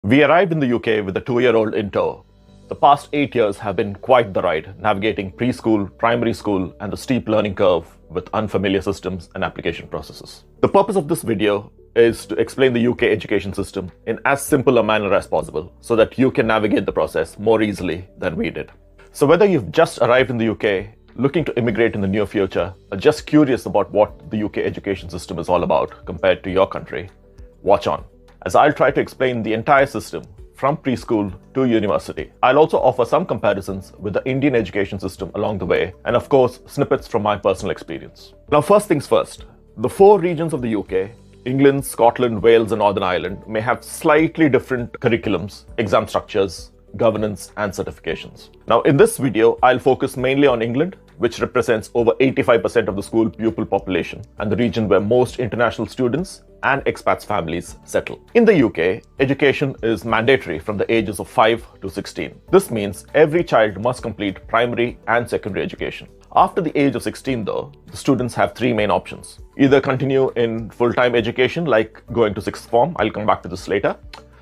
We arrived in the UK with a 2-year-old in tow. The past 8 years have been quite the ride, navigating preschool, primary school, and the steep learning curve with unfamiliar systems and application processes. The purpose of this video is to explain the UK education system in as simple a manner as possible so that you can navigate the process more easily than we did. So whether you've just arrived in the UK, looking to immigrate in the near future, or just curious about what the UK education system is all about compared to your country, watch on, as I'll try to explain the entire system from preschool to university. I'll also offer some comparisons with the Indian education system along the way, and of course, snippets from my personal experience. Now, first things first, the 4 regions of the UK, England, Scotland, Wales, and Northern Ireland, may have slightly different curriculums, exam structures, governance, and certifications. Now, in this video, I'll focus mainly on England, which represents over 85% of the school pupil population and the region where most international students and expats families settle. In the UK, education is mandatory from the ages of 5 to 16. This means every child must complete primary and secondary education. After the age of 16 though, the students have 3 main options. Either continue in full-time education like going to 6th form, I'll come back to this later,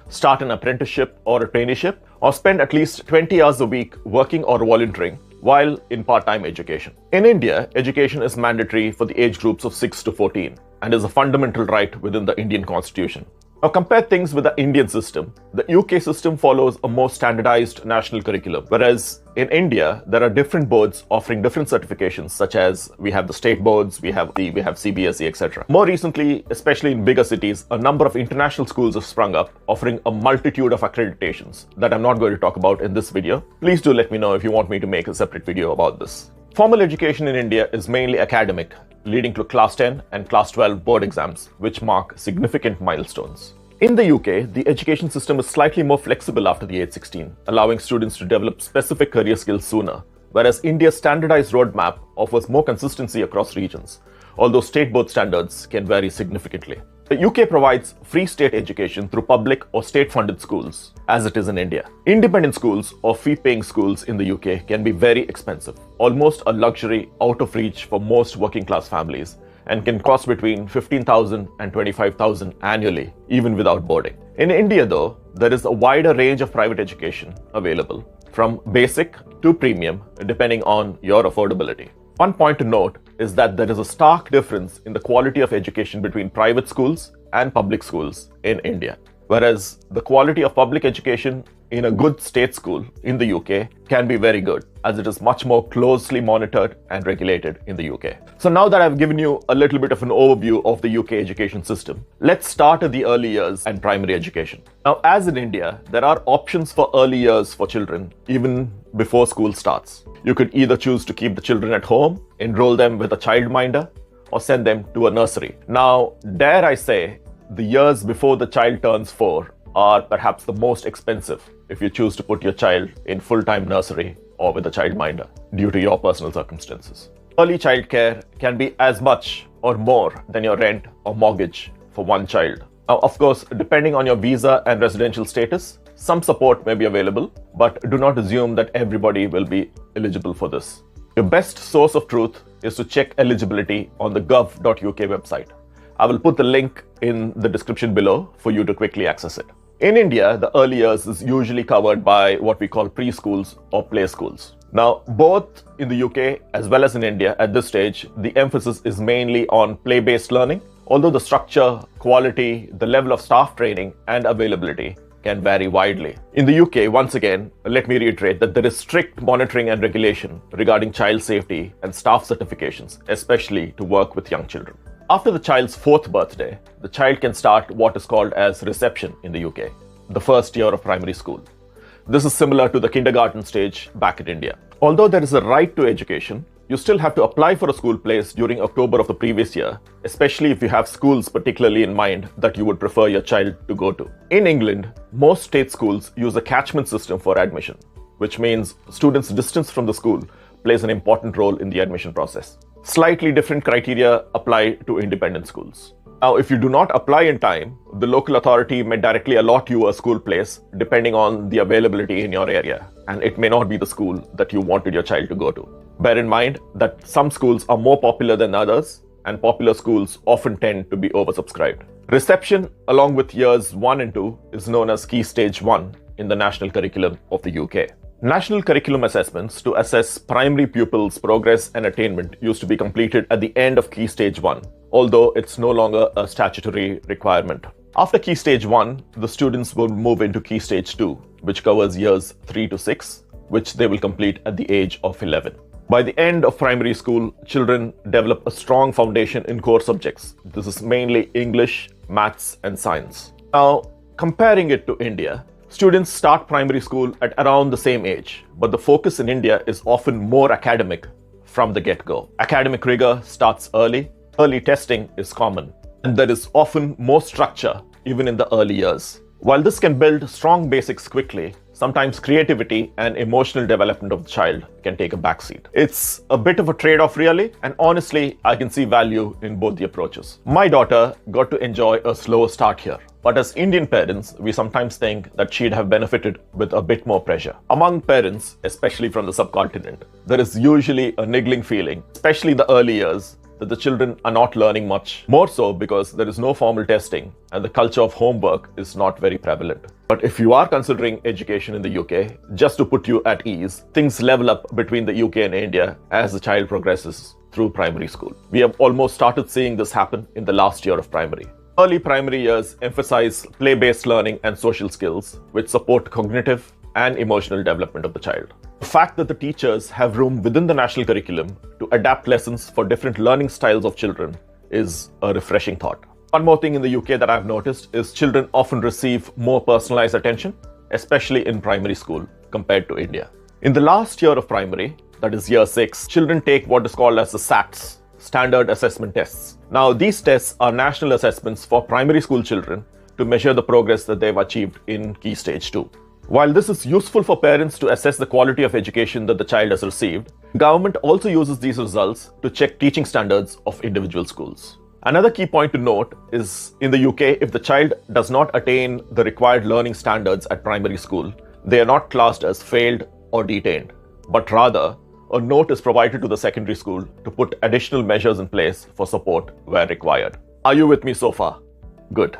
start an apprenticeship or a traineeship, or spend at least 20 hours a week working or volunteering while in part-time education. In India, education is mandatory for the age groups of 6 to 14 and is a fundamental right within the Indian Constitution. Now, compare things with the Indian system. The UK system follows a more standardized national curriculum, whereas in India, there are different boards offering different certifications, such as we have the state boards, we have CBSE, etc. More recently, especially in bigger cities, a number of international schools have sprung up, offering a multitude of accreditations that I'm not going to talk about in this video. Please do let me know if you want me to make a separate video about this. Formal education in India is mainly academic, leading to Class 10 and Class 12 board exams, which mark significant milestones. In the UK, the education system is slightly more flexible after the age 16, allowing students to develop specific career skills sooner, whereas India's standardized roadmap offers more consistency across regions, although state board standards can vary significantly. The UK provides free state education through public or state-funded schools, as it is in India. Independent schools or fee-paying schools in the UK can be very expensive, almost a luxury out of reach for most working-class families, and can cost between 15,000 and 25,000 annually, even without boarding. In India, though, there is a wider range of private education available, from basic to premium, depending on your affordability. One point to note is that there is a stark difference in the quality of education between private schools and public schools in India. Whereas the quality of public education in a good state school in the UK can be very good, as it is much more closely monitored and regulated in the UK. So now that I've given you a little bit of an overview of the UK education system, let's start at the early years and primary education. Now, as in India, there are options for early years for children even before school starts. You could either choose to keep the children at home, enroll them with a childminder, or send them to a nursery. Now, dare I say, the years before the child turns 4 are perhaps the most expensive if you choose to put your child in full-time nursery or with a childminder due to your personal circumstances. Early childcare can be as much or more than your rent or mortgage for one child. Now, of course, depending on your visa and residential status, some support may be available, but do not assume that everybody will be eligible for this. Your best source of truth is to check eligibility on the gov.uk website. I will put the link in the description below for you to quickly access it. In India, the early years is usually covered by what we call preschools or play schools. Now, both in the UK as well as in India at this stage, the emphasis is mainly on play-based learning, although the structure, quality, the level of staff training and availability can vary widely. In the UK, once again, let me reiterate that there is strict monitoring and regulation regarding child safety and staff certifications, especially to work with young children. After the child's 4th birthday, the child can start what is called as reception in the UK, the first year of primary school. This is similar to the kindergarten stage back in India. Although there is a right to education, you still have to apply for a school place during October of the previous year, especially if you have schools particularly in mind that you would prefer your child to go to. In England, most state schools use a catchment system for admission, which means students' distance from the school plays an important role in the admission process. Slightly different criteria apply to independent schools. Now, if you do not apply in time, the local authority may directly allot you a school place depending on the availability in your area, and it may not be the school that you wanted your child to go to. Bear in mind that some schools are more popular than others, and popular schools often tend to be oversubscribed. Reception, along with years 1 and 2, is known as Key Stage 1 in the national curriculum of the UK. National curriculum assessments to assess primary pupils' progress and attainment used to be completed at the end of Key Stage 1, although it's no longer a statutory requirement. After Key Stage 1, the students will move into Key Stage 2, which covers years 3 to 6, which they will complete at the age of 11. By the end of primary school, children develop a strong foundation in core subjects. This is mainly English, maths, and science. Now, comparing it to India, students start primary school at around the same age, but the focus in India is often more academic from the get-go. Academic rigor starts early, early testing is common, and there is often more structure even in the early years. While this can build strong basics quickly, sometimes creativity and emotional development of the child can take a backseat. It's a bit of a trade-off really, and honestly, I can see value in both the approaches. My daughter got to enjoy a slower start here, but as Indian parents, we sometimes think that she'd have benefited with a bit more pressure. Among parents, especially from the subcontinent, there is usually a niggling feeling, especially in the early years, that the children are not learning much, more so because there is no formal testing and the culture of homework is not very prevalent. But if you are considering education in the UK, just to put you at ease, things level up between the UK and India as the child progresses through primary school. We have almost started seeing this happen in the last year of primary. Early primary years emphasize play-based learning and social skills, which support cognitive and emotional development of the child. The fact that the teachers have room within the national curriculum to adapt lessons for different learning styles of children is a refreshing thought. One more thing in the UK that I've noticed is children often receive more personalized attention, especially in primary school compared to India. In the last year of primary, that is year 6, children take what is called as the SATs, Standard Assessment Tests. Now, these tests are national assessments for primary school children to measure the progress that they've achieved in Key Stage 2. While this is useful for parents to assess the quality of education that the child has received, government also uses these results to check teaching standards of individual schools. Another key point to note is in the UK, if the child does not attain the required learning standards at primary school, they are not classed as failed or detained, but rather a note is provided to the secondary school to put additional measures in place for support where required. Are you with me so far? Good.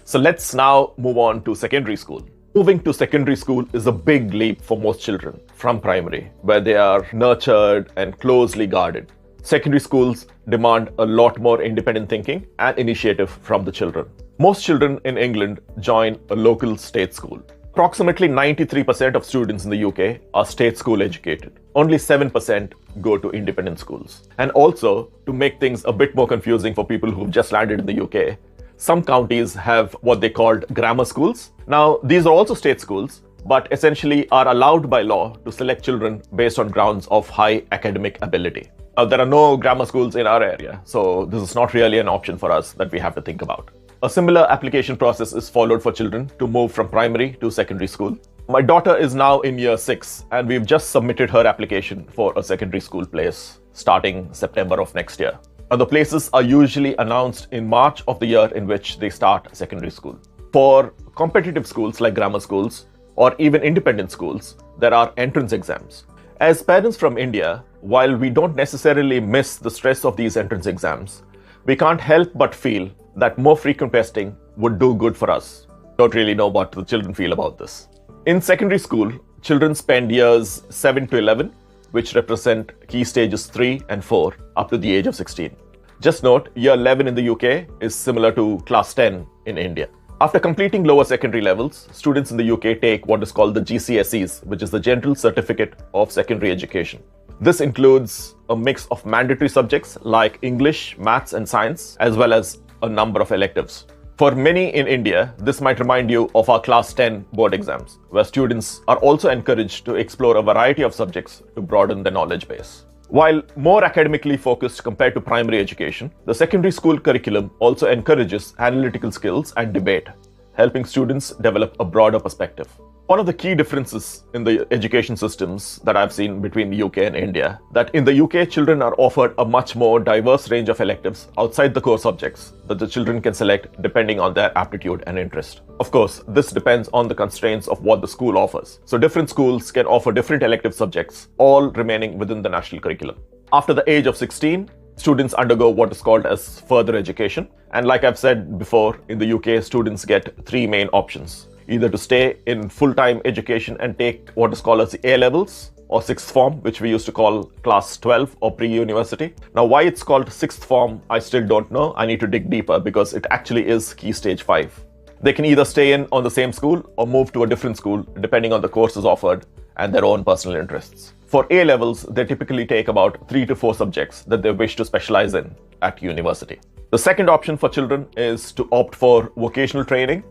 So let's now move on to secondary school. Moving to secondary school is a big leap for most children from primary, where they are nurtured and closely guarded. Secondary schools demand a lot more independent thinking and initiative from the children. Most children in England join a local state school. Approximately 93% of students in the UK are state school educated. Only 7% go to independent schools. And also, to make things a bit more confusing for people who've just landed in the UK, some counties have what they called grammar schools. Now, these are also state schools, but essentially are allowed by law to select children based on grounds of high academic ability. Now, there are no grammar schools in our area, so this is not really an option for us that we have to think about. A similar application process is followed for children to move from primary to secondary school. My daughter is now in year 6, and we've just submitted her application for a secondary school place starting September of next year. Now, the places are usually announced in March of the year in which they start secondary school. For competitive schools like grammar schools or even independent schools, there are entrance exams. As parents from India, while we don't necessarily miss the stress of these entrance exams, we can't help but feel that more frequent testing would do good for us. Don't really know what the children feel about this. In secondary school, children spend years 7 to 11, which represent key stages 3 and 4 up to the age of 16. Just note, year 11 in the UK is similar to class 10 in India. After completing lower secondary levels, students in the UK take what is called the GCSEs, which is the General Certificate of Secondary Education. This includes a mix of mandatory subjects like English, maths, and science, as well as a number of electives. For many in India, this might remind you of our class 10 board exams, where students are also encouraged to explore a variety of subjects to broaden their knowledge base. While more academically focused compared to primary education, the secondary school curriculum also encourages analytical skills and debate, helping students develop a broader perspective. One of the key differences in the education systems that I've seen between the UK and India, that in the UK, children are offered a much more diverse range of electives outside the core subjects that the children can select depending on their aptitude and interest. Of course, this depends on the constraints of what the school offers. So different schools can offer different elective subjects, all remaining within the national curriculum. After the age of 16, students undergo what is called as further education. And like I've said before, in the UK, students get three main options: either to stay in full-time education and take what is called as the A-Levels, or sixth form, which we used to call class 12 or pre-university. Now, why it's called sixth form, I still don't know. I need to dig deeper because it actually is Key Stage 5. They can either stay in on the same school or move to a different school depending on the courses offered and their own personal interests. For A-Levels, they typically take about 3 to 4 subjects that they wish to specialize in at university. The second option for children is to opt for vocational training,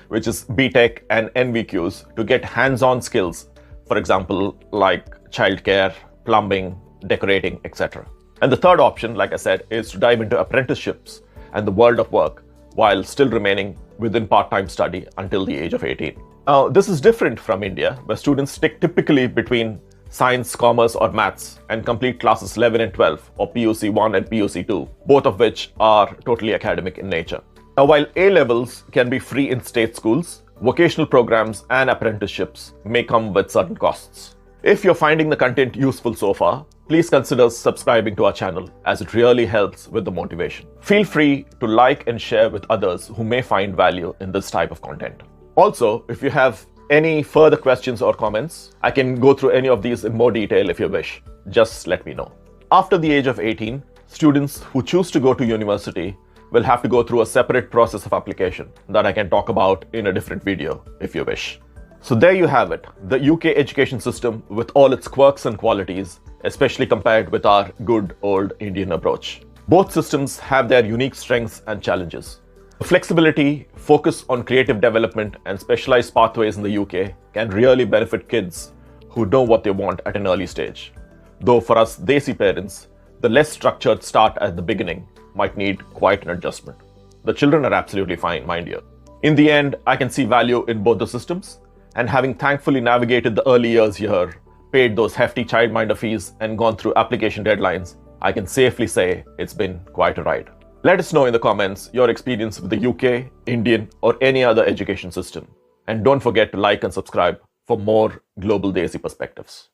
which is BTEC and NVQs, to get hands-on skills, for example, like childcare, plumbing, decorating, etc. And the third option, like I said, is to dive into apprenticeships and the world of work while still remaining within part-time study until the age of 18. Now, this is different from India, where students stick typically between science, commerce, or maths and complete classes 11 and 12, or PUC 1 and PUC 2, both of which are totally academic in nature. Now, while A-Levels can be free in state schools, vocational programs and apprenticeships may come with certain costs. If you're finding the content useful so far, please consider subscribing to our channel, as it really helps with the motivation. Feel free to like and share with others who may find value in this type of content. Also, if you have any further questions or comments, I can go through any of these in more detail if you wish. Just let me know. After the age of 18, students who choose to go to university will have to go through a separate process of application that I can talk about in a different video if you wish. So there you have it, the UK education system with all its quirks and qualities, especially compared with our good old Indian approach. Both systems have their unique strengths and challenges. The flexibility, focus on creative development and specialized pathways in the UK can really benefit kids who know what they want at an early stage. Though for us Desi parents, the less structured start at the beginning might need quite an adjustment. The children are absolutely fine, mind you. In the end, I can see value in both the systems, and having thankfully navigated the early years here, paid those hefty childminder fees and gone through application deadlines, I can safely say it's been quite a ride. Let us know in the comments your experience with the UK, Indian or any other education system. And don't forget to like and subscribe for more global Desi perspectives.